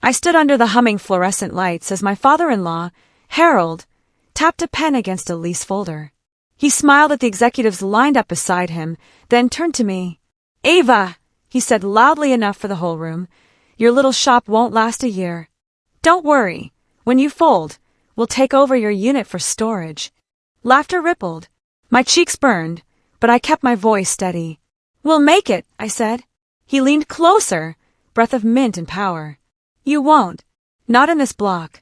I stood under the humming fluorescent lights as my father-in-law, Harold, tapped a pen against a lease folder. He smiled at the executives lined up beside him, then turned to me. "Ava," he said loudly enough for the whole room, "your little shop won't last a year. Don't worry. When you fold, we'll take over your unit for storage." Laughter rippled. My cheeks burned, but I kept my voice steady. "We'll make it," I said. He leaned closer, breath of mint and power. "You won't. Not in this block.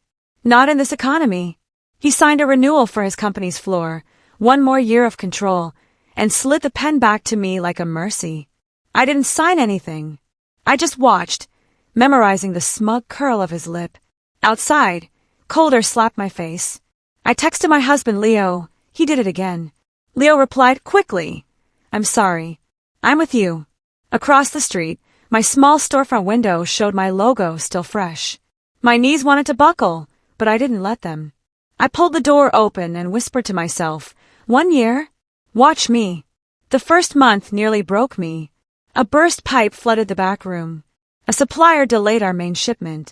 Not in this economy." He signed a renewal for his company's floor, one more year of control, and slid the pen back to me like a mercy. I didn't sign anything. I just watched, memorizing the smug curl of his lip. Outside, cold air slapped my face. I texted my husband Leo. He did it again. Leo replied quickly, "I'm sorry. I'm with you." Across the street, my small storefront window showed my logo still fresh. My knees wanted to buckle, but I didn't let them. I pulled the door open and whispered to myself, 1 year? Watch me. The first month nearly broke me. A burst pipe flooded the back room. A supplier delayed our main shipment.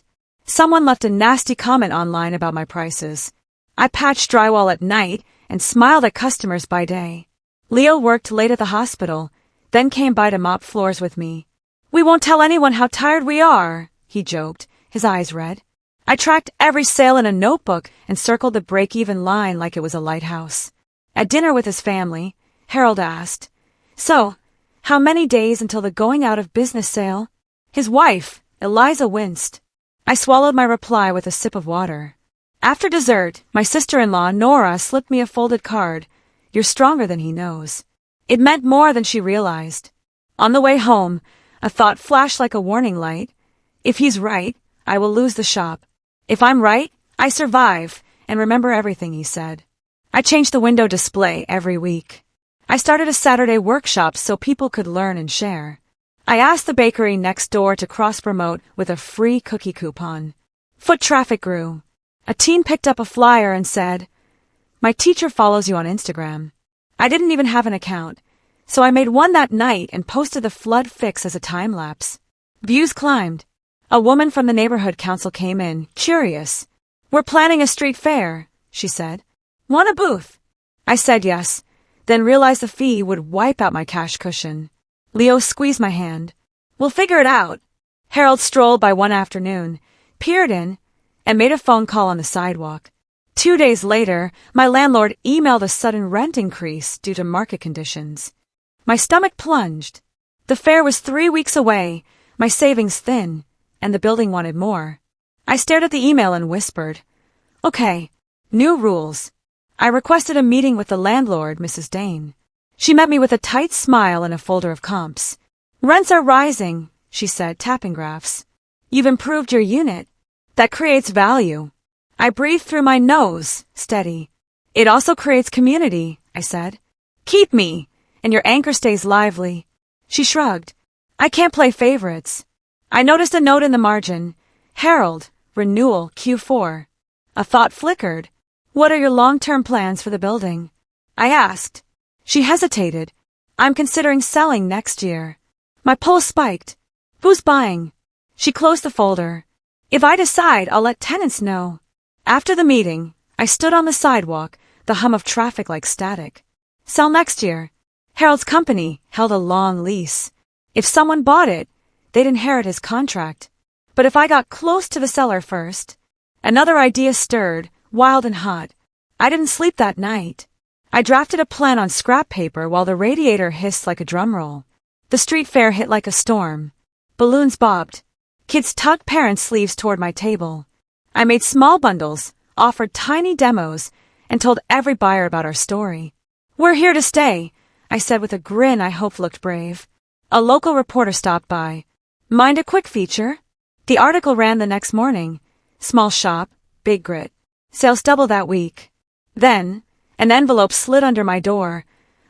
Someone left a nasty comment online about my prices. I patched drywall at night and smiled at customers by day. Leo worked late at the hospital, then came by to mop floors with me. "We won't tell anyone how tired we are," he joked, his eyes red. I tracked every sale in a notebook and circled the break-even line like it was a lighthouse. At dinner with his family, Harold asked, "So, how many days until the going out of business sale?" His wife, Eliza, winced. I swallowed my reply with a sip of water. After dessert, my sister-in-law, Nora, slipped me a folded card. "You're stronger than he knows." It meant more than she realized. On the way home, a thought flashed like a warning light. If he's right, I will lose the shop. If I'm right, I survive and remember everything he said. I changed the window display every week. I started a Saturday workshop so people could learn and share. I asked the bakery next door to cross-promote with a free cookie coupon. Foot traffic grew. A teen picked up a flyer and said, "My teacher follows you on Instagram." I didn't even have an account, so I made one that night and posted the flood fix as a time-lapse. Views climbed. A woman from the neighborhood council came in, curious. "We're planning a street fair," she said. "Want a booth?" I said yes, then realized the fee would wipe out my cash cushion. Leo squeezed my hand. "We'll figure it out." Harold strolled by one afternoon, peered in, and made a phone call on the sidewalk. 2 days later, my landlord emailed a sudden rent increase due to market conditions. My stomach plunged. The fair was 3 weeks away, my savings thin, and the building wanted more. I stared at the email and whispered, "Okay, new rules." I requested a meeting with the landlord, Mrs. Dane. She met me with a tight smile and a folder of comps. "Rents are rising," she said, tapping graphs. "You've improved your unit. That creates value." I breathed through my nose, steady. "It also creates community," I said. "Keep me, and your anchor stays lively." She shrugged. "I can't play favorites." I noticed a note in the margin. "Harold, renewal Q4. A thought flickered. "What are your long-term plans for the building?" I asked. She hesitated. "I'm considering selling next year." My pulse spiked. "Who's buying?" She closed the folder. "If I decide, I'll let tenants know." After the meeting, I stood on the sidewalk, the hum of traffic like static. Sell next year. Harold's company held a long lease. If someone bought it, they'd inherit his contract. But if I got close to the seller first, another idea stirred, wild and hot. I didn't sleep that night. I drafted a plan on scrap paper while the radiator hissed like a drum roll. The street fair hit like a storm. Balloons bobbed. Kids tugged parents' sleeves toward my table. I made small bundles, offered tiny demos, and told every buyer about our story. "We're here to stay," I said with a grin I hoped looked brave. A local reporter stopped by. "Mind a quick feature?" The article ran the next morning. Small shop, big grit. Sales doubled that week. Then, an envelope slid under my door,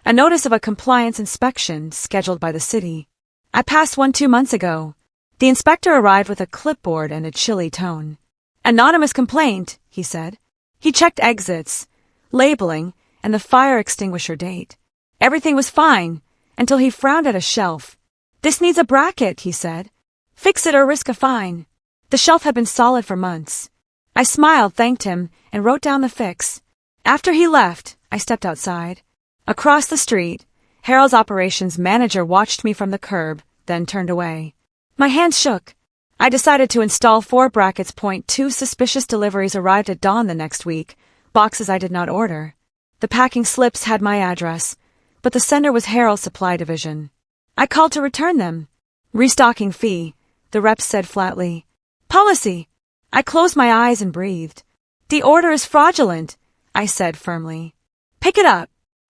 a notice of a compliance inspection scheduled by the city. I passed one 2 months ago. The inspector arrived with a clipboard and a chilly tone. "Anonymous complaint," he said. He checked exits, labeling, and the fire extinguisher date. Everything was fine, until he frowned at a shelf. "This needs a bracket," he said. "Fix it or risk a fine." The shelf had been solid for months. I smiled, thanked him, and wrote down the fix. After he left, I stepped outside. Across the street, Harold's operations manager watched me from the curb, then turned away. My hands shook. I decided to install 4 brackets. 2 suspicious deliveries arrived at dawn the next week, boxes I did not order. The packing slips had my address, but the sender was Harold's supply division. I called to return them. Restocking fee, the rep said flatly. Policy. I closed my eyes and breathed. The order is fraudulent, I said firmly. Pick it up.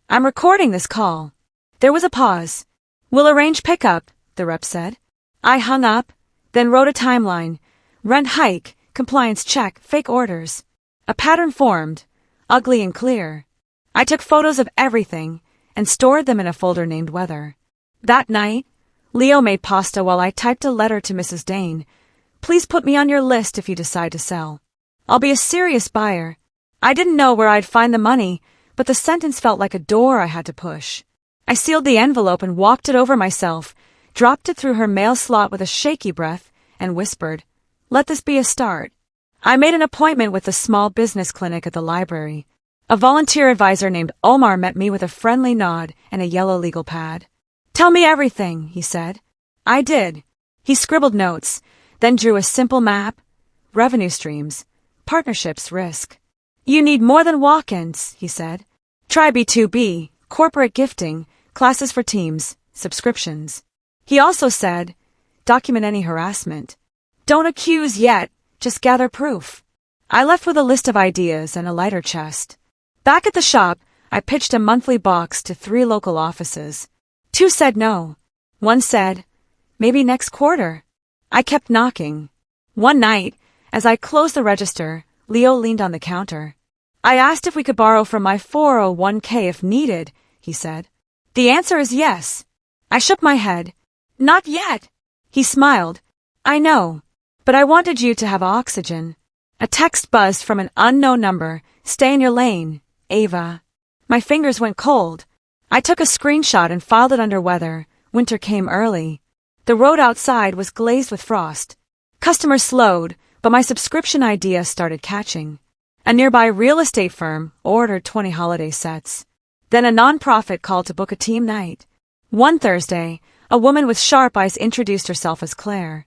I'm recording this call. There was a pause. We'll arrange pickup, the rep said. I hung up, then wrote a timeline. Rent hike, compliance check, fake orders. A pattern formed, ugly and clear. I took photos of everything and stored them in a folder named Weather. That night, Leo made pasta while I typed a letter to Mrs. Dane. Please put me on your list if you decide to sell. I'll be a serious buyer. I didn't know where I'd find the money, but the sentence felt like a door I had to push. I sealed the envelope and walked it over myself, dropped it through her mail slot with a shaky breath, and whispered, Let this be a start. I made an appointment with the small business clinic at the library. A volunteer advisor named Omar met me with a friendly nod and a yellow legal pad. Tell me everything, he said. I did. He scribbled notes, then drew a simple map. Revenue streams, partnerships, risk. You need more than walk-ins, he said. Try B2B, corporate gifting, classes for teams, subscriptions. He also said, document any harassment. Don't accuse yet, just gather proof. I left with a list of ideas and a lighter chest. Back at the shop, I pitched a monthly box to 3 local offices. 2 said no. 1 said, maybe next quarter. I kept knocking. One night, as I closed the register, Leo leaned on the counter. I asked if we could borrow from my 401k if needed, he said. The answer is yes. I shook my head. Not yet. He smiled. I know, but I wanted you to have oxygen. A text buzzed from an unknown number. Stay in your lane, Ava. My fingers went cold. I took a screenshot and filed it under Weather. Winter came early. The road outside was glazed with frost. Customers slowed, but my subscription idea started catching. A nearby real estate firm ordered 20 holiday sets. Then a nonprofit called to book a team night. One Thursday, a woman with sharp eyes introduced herself as Claire.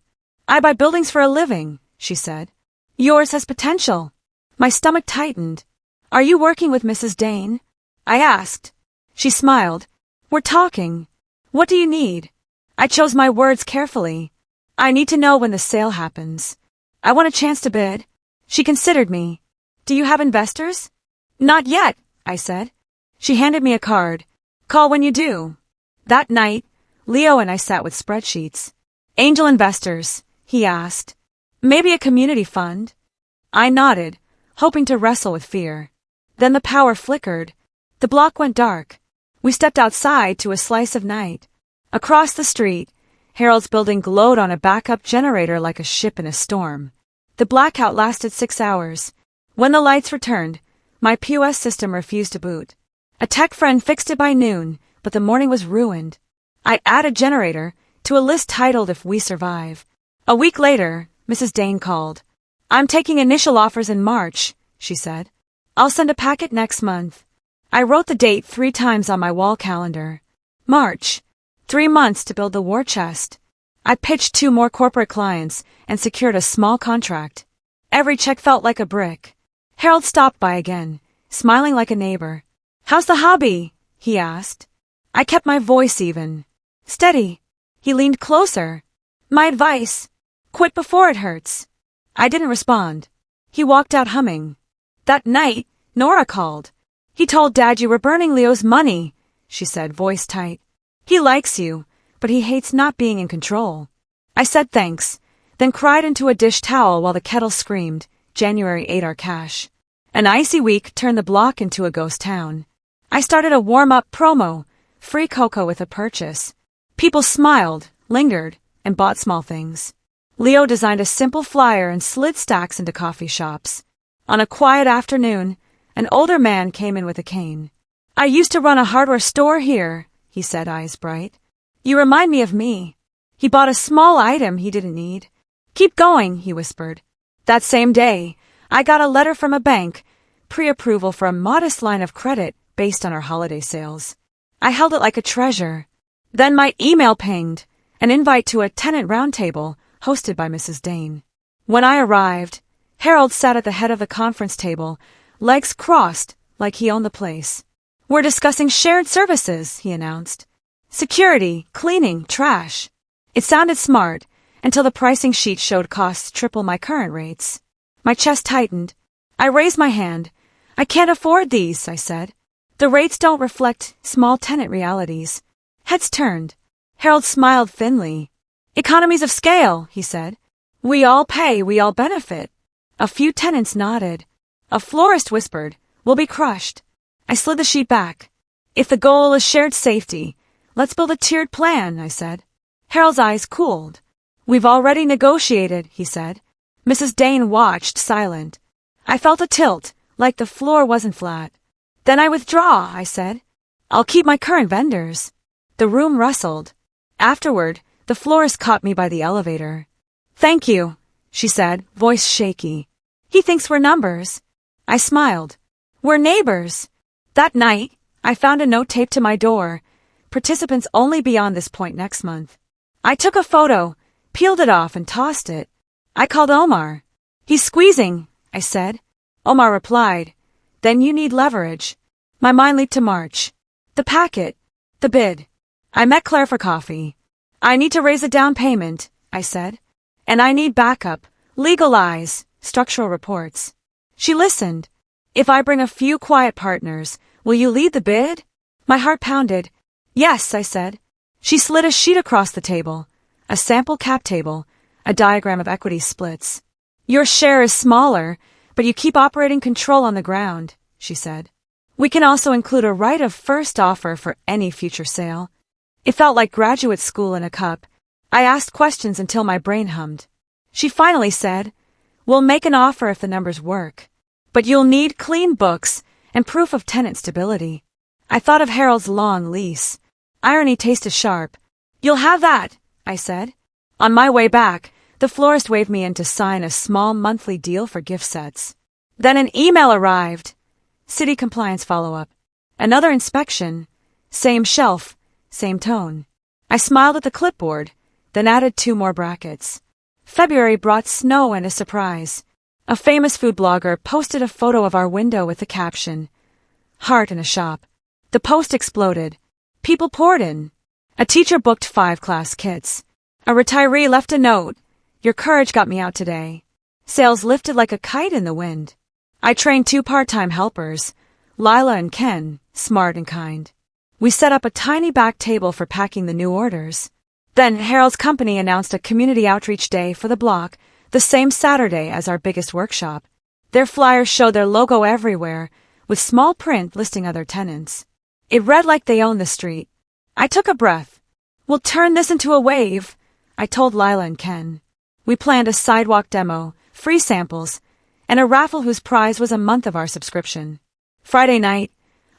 I buy buildings for a living, she said. Yours has potential. My stomach tightened. Are you working with Mrs. Dane? I asked. She smiled. We're talking. What do you need? I chose my words carefully. I need to know when the sale happens. I want a chance to bid. She considered me. Do you have investors? Not yet, I said. She handed me a card. Call when you do. That night, Leo and I sat with spreadsheets. Angel investors, he asked. Maybe a community fund? I nodded, hoping to wrestle with fear. Then the power flickered. The block went dark. We stepped outside to a slice of night. Across the street, Harold's building glowed on a backup generator like a ship in a storm. The blackout lasted 6 hours. When the lights returned, my POS system refused to boot. A tech friend fixed it by noon, but the morning was ruined. I added generator to a list titled If We Survive. A week later, Mrs. Dane called. I'm taking initial offers in March, she said. I'll send a packet next month. I wrote the date 3 times on my wall calendar. March. 3 months to build the war chest. I pitched 2 more corporate clients and secured a small contract. Every check felt like a brick. Harold stopped by again, smiling like a neighbor. How's the hobby? He asked. I kept my voice even. Steady. He leaned closer. My advice. Quit before it hurts. I didn't respond. He walked out humming. That night, Nora called. He told Dad you were burning Leo's money, she said, voice tight. He likes you, but he hates not being in control. I said thanks, then cried into a dish towel while the kettle screamed. January ate our cash. An icy week turned the block into a ghost town. I started a warm-up promo, free cocoa with a purchase. People smiled, lingered, and bought small things. Leo designed a simple flyer and slid stacks into coffee shops. On a quiet afternoon, an older man came in with a cane. I used to run a hardware store here, he said, eyes bright. You remind me of me. He bought a small item he didn't need. Keep going, he whispered. That same day, I got a letter from a bank, pre-approval for a modest line of credit based on our holiday sales. I held it like a treasure. Then my email pinged, an invite to a tenant roundtable hosted by Mrs. Dane. When I arrived, Harold sat at the head of the conference table, legs crossed like he owned the place. We're discussing shared services, he announced. Security, cleaning, trash. It sounded smart until the pricing sheet showed costs triple my current rates. My chest tightened. I raised my hand. I can't afford these, I said. The rates don't reflect small tenant realities. Heads turned. Harold smiled thinly. Economies of scale, he said. We all pay, we all benefit. A few tenants nodded. A florist whispered, we'll be crushed. I slid the sheet back. If the goal is shared safety, let's build a tiered plan, I said. Harold's eyes cooled. We've already negotiated, he said. Mrs. Dane watched, silent. I felt a tilt, like the floor wasn't flat. Then I withdraw, I said. I'll keep my current vendors. The room rustled. Afterward, the florist caught me by the elevator. Thank you, she said, voice shaky. He thinks we're numbers. I smiled. We're neighbors. That night, I found a note taped to my door. Participants only beyond this point next month. I took a photo, peeled it off and tossed it. I called Omar. He's squeezing, I said. Omar replied, then you need leverage. My mind leaped to March. The packet. The bid. I met Claire for coffee. I need to raise a down payment, I said. And I need backup, legal eyes, structural reports. She listened. If I bring a few quiet partners, will you lead the bid? My heart pounded. Yes, I said. She slid a sheet across the table, a sample cap table, a diagram of equity splits. Your share is smaller, but you keep operating control on the ground, she said. We can also include a right of first offer for any future sale. It felt like graduate school in a cup. I asked questions until my brain hummed. She finally said, we'll make an offer if the numbers work. But you'll need clean books and proof of tenant stability. I thought of Harold's long lease. Irony tasted sharp. You'll have that, I said. On my way back, the florist waved me in to sign a small monthly deal for gift sets. Then an email arrived. City compliance follow-up. Another inspection. Same shelf, same tone. I smiled at the clipboard, then added 2 more brackets. February brought snow and a surprise. A famous food blogger posted a photo of our window with the caption, Heart in a shop. The post exploded. People poured in. A teacher booked 5 class kits. A retiree left a note. Your courage got me out today. Sales lifted like a kite in the wind. I trained 2 part-time helpers, Lila and Ken, smart and kind. We set up a tiny back table for packing the new orders. Then Harold's company announced a community outreach day for the block, the same Saturday as our biggest workshop. Their flyers showed their logo everywhere, with small print listing other tenants. It read like they owned the street. I took a breath. We'll turn this into a wave, I told Lila and Ken. We planned a sidewalk demo, free samples, and a raffle whose prize was a month of our subscription. Friday night,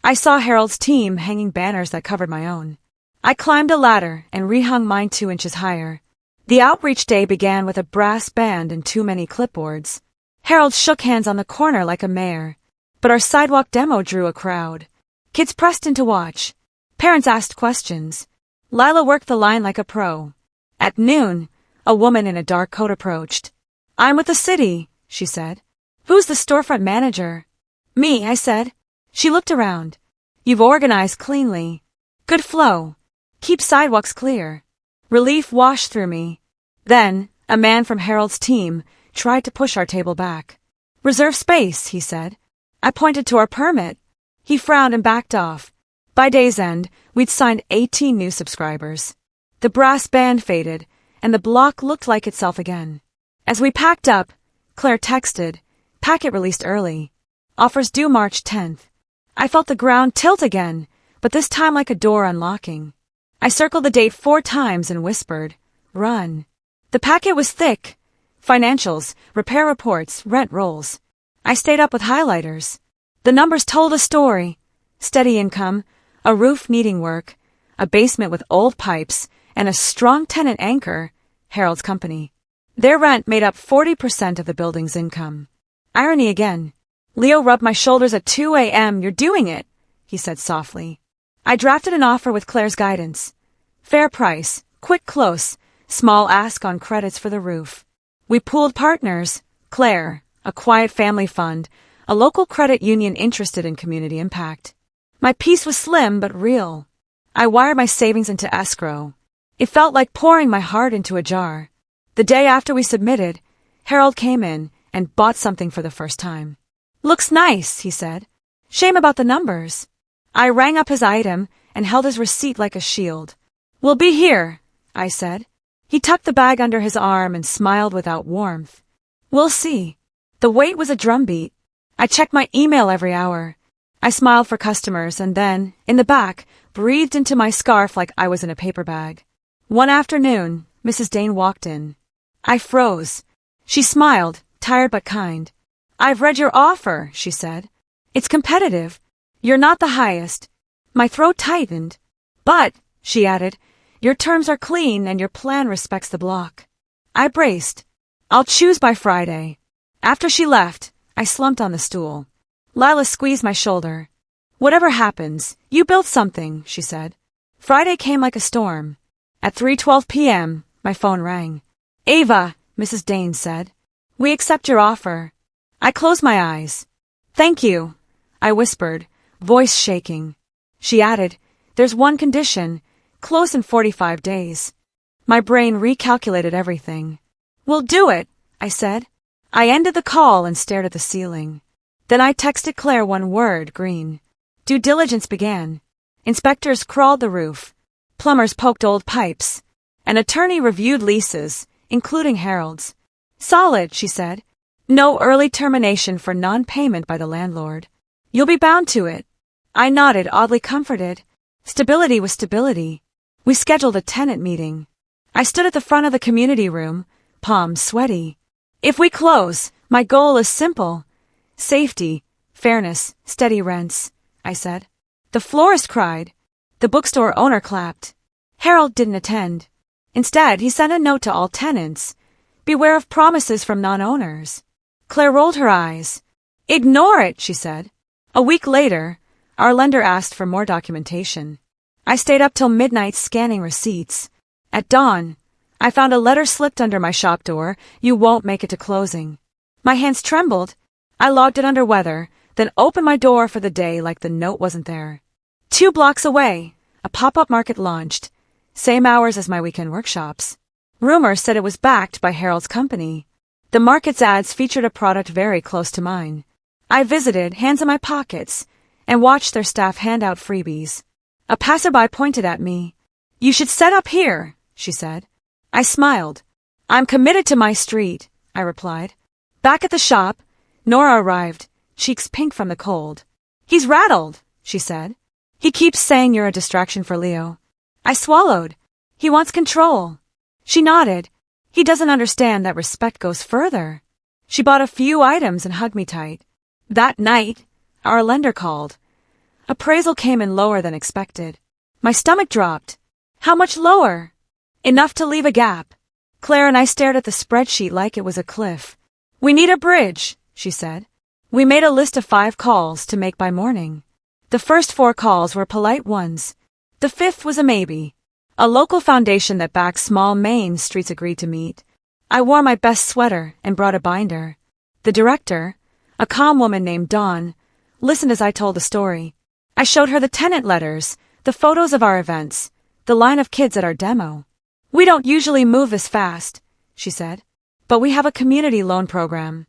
I saw Harold's team hanging banners that covered my own. I climbed a ladder and rehung mine 2 inches higher. The outreach day began with a brass band and too many clipboards. Harold shook hands on the corner like a mayor. But our sidewalk demo drew a crowd. Kids pressed in to watch. Parents asked questions. Lila worked the line like a pro. At noon, a woman in a dark coat approached. I'm with the city, she said. Who's the storefront manager? Me, I said. She looked around. You've organized cleanly. Good flow. Keep sidewalks clear. Relief washed through me. Then, a man from Harold's team tried to push our table back. Reserve space, he said. I pointed to our permit. He frowned and backed off. By day's end, we'd signed 18 new subscribers. The brass band faded, and the block looked like itself again. As we packed up, Claire texted, packet released early. Offers due March 10th. I felt the ground tilt again, but this time like a door unlocking. I circled the date 4 times and whispered, run. The packet was thick. Financials, repair reports, rent rolls. I stayed up with highlighters. The numbers told a story. Steady income, a roof needing work, a basement with old pipes, and a strong tenant anchor, Harold's company. Their rent made up 40% of the building's income. Irony again. Leo rubbed my shoulders at 2 a.m. You're doing it, he said softly. I drafted an offer with Claire's guidance. Fair price, quick close, small ask on credits for the roof. We pooled partners, Claire, a quiet family fund, a local credit union interested in community impact. My piece was slim but real. I wired my savings into escrow. It felt like pouring my heart into a jar. The day after we submitted, Harold came in and bought something for the first time. Looks nice, he said. Shame about the numbers. I rang up his item and held his receipt like a shield. We'll be here, I said. He tucked the bag under his arm and smiled without warmth. We'll see. The wait was a drumbeat. I checked my email every hour. I smiled for customers and then, in the back, breathed into my scarf like I was in a paper bag. One afternoon, Mrs. Dane walked in. I froze. She smiled, tired but kind. I've read your offer, she said. It's competitive. You're not the highest. My throat tightened. But, she added, your terms are clean and your plan respects the block. I braced. I'll choose by Friday. After she left, I slumped on the stool. Lila squeezed my shoulder. Whatever happens, you built something, she said. Friday came like a storm. At 3:12 p.m., my phone rang. Ava, Mrs. Dane said. We accept your offer. I closed my eyes. Thank you, I whispered, voice shaking. She added, there's one condition, close in 45 days. My brain recalculated everything. We'll do it, I said. I ended the call and stared at the ceiling. Then I texted Claire one word, green. Due diligence began. Inspectors crawled the roof. Plumbers poked old pipes. An attorney reviewed leases, including Harold's. Solid, she said. No early termination for non-payment by the landlord. You'll be bound to it. I nodded, oddly comforted. Stability was stability. We scheduled a tenant meeting. I stood at the front of the community room, palms sweaty. If we close, my goal is simple. Safety, fairness, steady rents, I said. The florist cried. The bookstore owner clapped. Harold didn't attend. Instead, he sent a note to all tenants. Beware of promises from non-owners. Claire rolled her eyes. Ignore it, she said. A week later, our lender asked for more documentation. I stayed up till midnight scanning receipts. At dawn, I found a letter slipped under my shop door. You won't make it to closing. My hands trembled. I logged it under weather, then opened my door for the day like the note wasn't there. 2 blocks away, a pop-up market launched. Same hours as my weekend workshops. Rumors said it was backed by Harold's company. The market's ads featured a product very close to mine. I visited, hands in my pockets, and watched their staff hand out freebies. A passerby pointed at me. You should set up here, she said. I smiled. I'm committed to my street, I replied. Back at the shop, Nora arrived, cheeks pink from the cold. He's rattled, she said. He keeps saying you're a distraction for Leo. I swallowed. He wants control. She nodded. He doesn't understand that respect goes further. She bought a few items and hugged me tight. That night, our lender called. Appraisal came in lower than expected. My stomach dropped. How much lower? Enough to leave a gap. Claire and I stared at the spreadsheet like it was a cliff. We need a bridge, she said. We made a list of 5 calls to make by morning. The first 4 calls were polite ones. The 5th was a maybe. A local foundation that backs small Main streets agreed to meet. I wore my best sweater and brought a binder. The director, a calm woman named Dawn, listened as I told the story. I showed her the tenant letters, the photos of our events, the line of kids at our demo. We don't usually move this fast, she said, but we have a community loan program.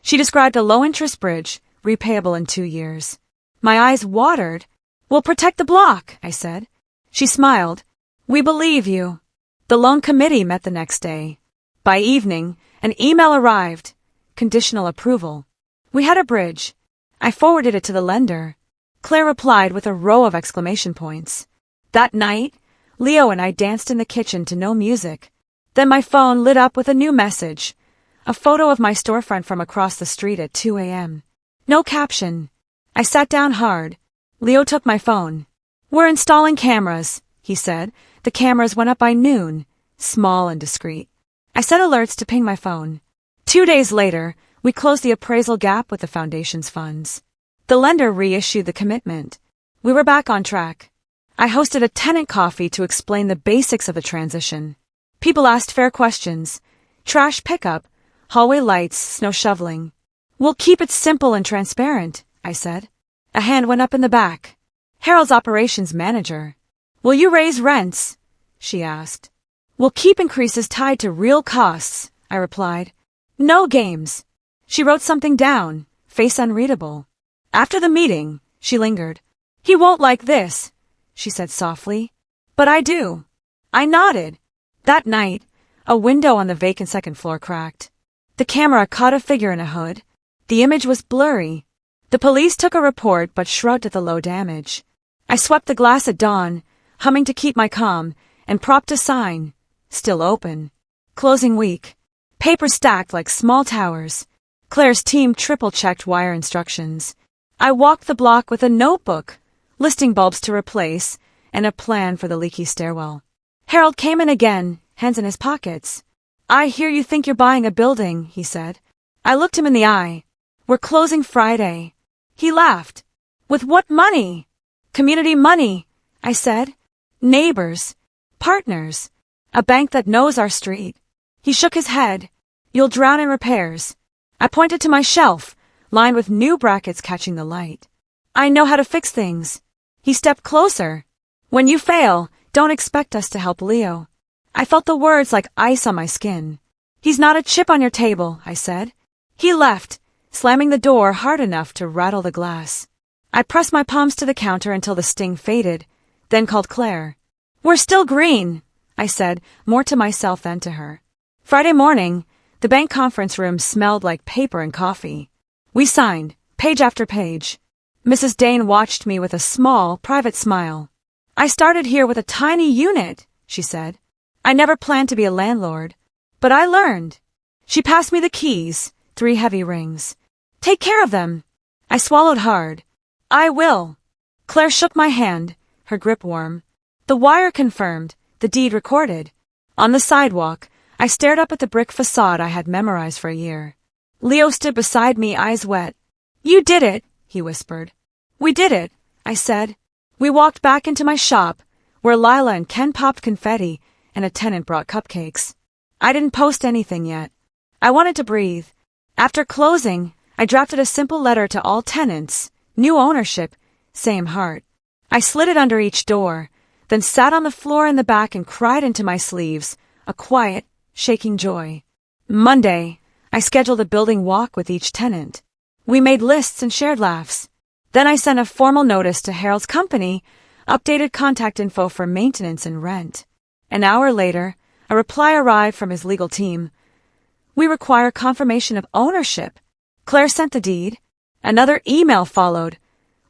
She described a low-interest bridge, repayable in 2 years. My eyes watered. We'll protect the block, I said. She smiled. We believe you. The loan committee met the next day. By evening, an email arrived. Conditional approval. We had a bridge. I forwarded it to the lender. Claire replied with a row of exclamation points. That night, Leo and I danced in the kitchen to no music. Then my phone lit up with a new message. A photo of my storefront from across the street at 2 a.m. No caption. I sat down hard. Leo took my phone. We're installing cameras, he said. The cameras went up by noon, small and discreet. I set alerts to ping my phone. 2 days later, we closed the appraisal gap with the foundation's funds. The lender reissued the commitment. We were back on track. I hosted a tenant coffee to explain the basics of the transition. People asked fair questions. Trash pickup, hallway lights, snow shoveling. We'll keep it simple and transparent, I said. A hand went up in the back. Harold's operations manager. Will you raise rents? She asked. We'll keep increases tied to real costs, I replied. No games. She wrote something down, face unreadable. After the meeting, she lingered. He won't like this, she said softly. But I do. I nodded. That night, a window on the vacant second floor cracked. The camera caught a figure in a hood. The image was blurry. The police took a report but shrugged at the low damage. I swept the glass at dawn, humming to keep my calm, and propped a sign, still open. Closing week. Papers stacked like small towers. Claire's team triple-checked wire instructions. I walked the block with a notebook, listing bulbs to replace, and a plan for the leaky stairwell. Harold came in again, hands in his pockets. I hear you think you're buying a building, he said. I looked him in the eye. We're closing Friday. He laughed. With what money? Community money, I said. Neighbors. Partners. A bank that knows our street. He shook his head. You'll drown in repairs. I pointed to my shelf, lined with new brackets catching the light. I know how to fix things. He stepped closer. When you fail, don't expect us to help Leo. I felt the words like ice on my skin. He's not a chip on your table, I said. He left, slamming the door hard enough to rattle the glass. I pressed my palms to the counter until the sting faded, then called Claire. We're still green, I said, more to myself than to her. Friday morning, the bank conference room smelled like paper and coffee. We signed, page after page. Mrs. Dane watched me with a small, private smile. I started here with a tiny unit, she said. I never planned to be a landlord, but I learned. She passed me the keys, 3 heavy rings. Take care of them. I swallowed hard. I will. Claire shook my hand, her grip warm. The wire confirmed, the deed recorded. On the sidewalk, I stared up at the brick facade I had memorized for a year. Leo stood beside me, eyes wet. You did it, he whispered. We did it, I said. We walked back into my shop, where Lila and Ken popped confetti, and a tenant brought cupcakes. I didn't post anything yet. I wanted to breathe. After closing, I drafted a simple letter to all tenants, new ownership, same heart. I slid it under each door, then sat on the floor in the back and cried into my sleeves, a quiet, shaking joy. Monday, I scheduled a building walk with each tenant. We made lists and shared laughs. Then I sent a formal notice to Harold's company, updated contact info for maintenance and rent. An hour later, a reply arrived from his legal team. We require confirmation of ownership. Claire sent the deed. Another email followed.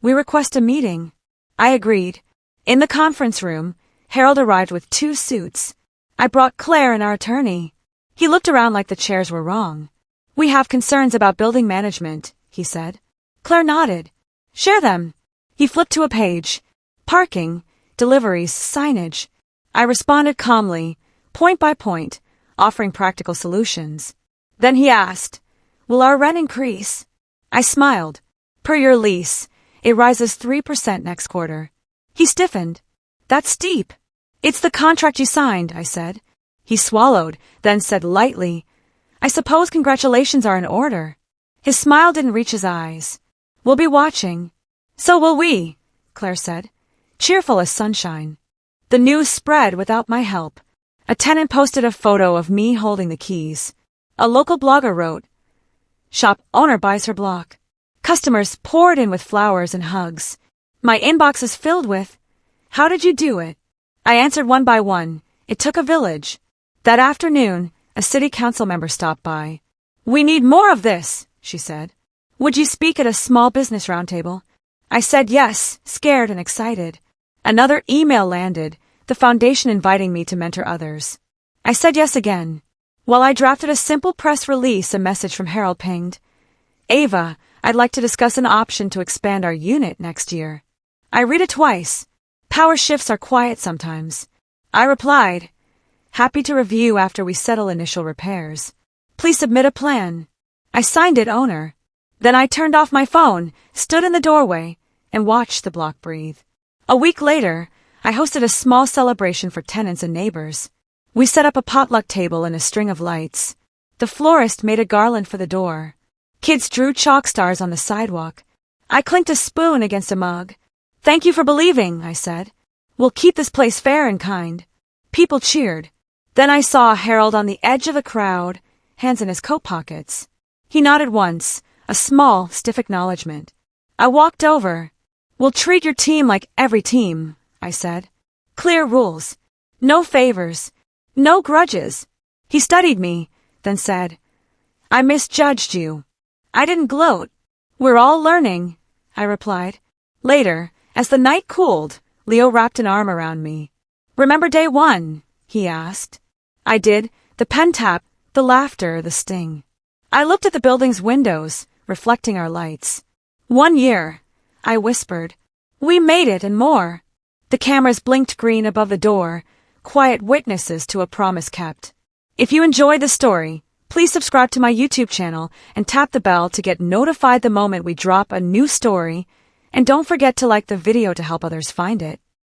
We request a meeting. I agreed. In the conference room, Harold arrived with 2 suits. I brought Claire and our attorney. He looked around like the chairs were wrong. We have concerns about building management, he said. Claire nodded. Share them. He flipped to a page. Parking, deliveries, signage. I responded calmly, point by point, offering practical solutions. Then he asked, will our rent increase? I smiled. Per your lease, it rises 3% next quarter. He stiffened. That's steep. It's the contract you signed, I said. He swallowed, then said lightly, I suppose congratulations are in order. His smile didn't reach his eyes. We'll be watching. So will we, Claire said, cheerful as sunshine. The news spread without my help. A tenant posted a photo of me holding the keys. A local blogger wrote, Shop owner buys her block. Customers poured in with flowers and hugs. My inbox is filled with, how did you do it? I answered one by one. It took a village. That afternoon, a city council member stopped by. We need more of this, she said. Would you speak at a small business roundtable? I said yes, scared and excited. Another email landed, the foundation inviting me to mentor others. I said yes again. While I drafted a simple press release, a message from Harold pinged. Ava, I'd like to discuss an option to expand our unit next year. I read it twice. Power shifts are quiet sometimes. I replied, Happy to review after we settle initial repairs. Please submit a plan. I signed it, owner. Then I turned off my phone, stood in the doorway, and watched the block breathe. A week later, I hosted a small celebration for tenants and neighbors. We set up a potluck table and a string of lights. The florist made a garland for the door. Kids drew chalk stars on the sidewalk. I clinked a spoon against a mug. Thank you for believing, I said. We'll keep this place fair and kind. People cheered. Then I saw Harold on the edge of the crowd, hands in his coat pockets. He nodded once, a small, stiff acknowledgement. I walked over. We'll treat your team like every team, I said. Clear rules. No favors. No grudges. He studied me, then said, I misjudged you. I didn't gloat. We're all learning, I replied. Later, as the night cooled, Leo wrapped an arm around me. Remember day one? He asked. I did, the pen tap, the laughter, the sting. I looked at the building's windows, reflecting our lights. 1 year, I whispered. We made it and more. The cameras blinked green above the door, quiet witnesses to a promise kept. If you enjoyed the story, please subscribe to my YouTube channel and tap the bell to get notified the moment we drop a new story, and don't forget to like the video to help others find it.